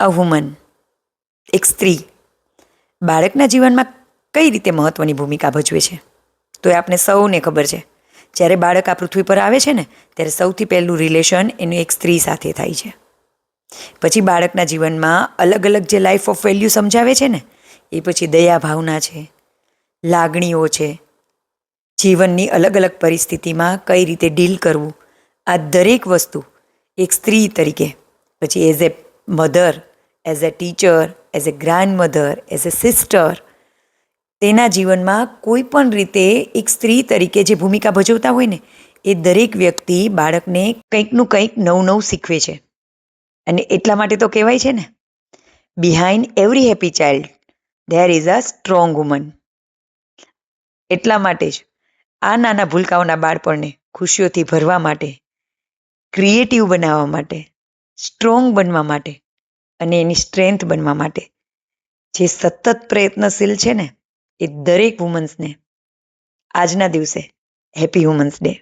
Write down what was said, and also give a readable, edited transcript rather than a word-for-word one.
અ woman, એક સ્ત્રી બાળકના જીવનમાં કઈ રીતે મહત્ત્વની ભૂમિકા ભજવે છે તો એ આપણે સૌને ખબર છે. જ્યારે બાળક આ પૃથ્વી પર આવે છે ને ત્યારે સૌથી પહેલું રિલેશન એનું એક સ્ત્રી સાથે થાય છે. પછી બાળકના જીવનમાં અલગ અલગ જે લાઈફ ઓફ વેલ્યુ સમજાવે છે ને એ પછી દયા ભાવના છે, લાગણીઓ છે, જીવનની અલગ અલગ પરિસ્થિતિમાં કઈ રીતે ડીલ કરવું, આ દરેક વસ્તુ એક સ્ત્રી તરીકે પછી as a mother, as a teacher, as a grand mother, as a sister, તેના જીવનમાં કોઈ પણ રીતે એક સ્ત્રી તરીકે જે ભૂમિકા ભજવતા હોય ને એ દરેક વ્યક્તિ બાળકને કંઈકનું કંઈક નવું નવું શીખવે છે. અને એટલા માટે તો કહેવાય છે ને, behind every happy child there is a strong woman. એટલા માટે જ આ નાના ભૂલકાઓના બાળપણને ખુશીઓથી ભરવા માટે, ક્રિએટિવ બનાવવા માટે, સ્ટ્રોંગ બનવા માટે અને એની સ્ટ્રેન્થ બનવા માટે જે સતત પ્રયત્નશીલ છે ને એ દરેક વુમન્સને આજના દિવસે હેપી વુમન્સ ડે.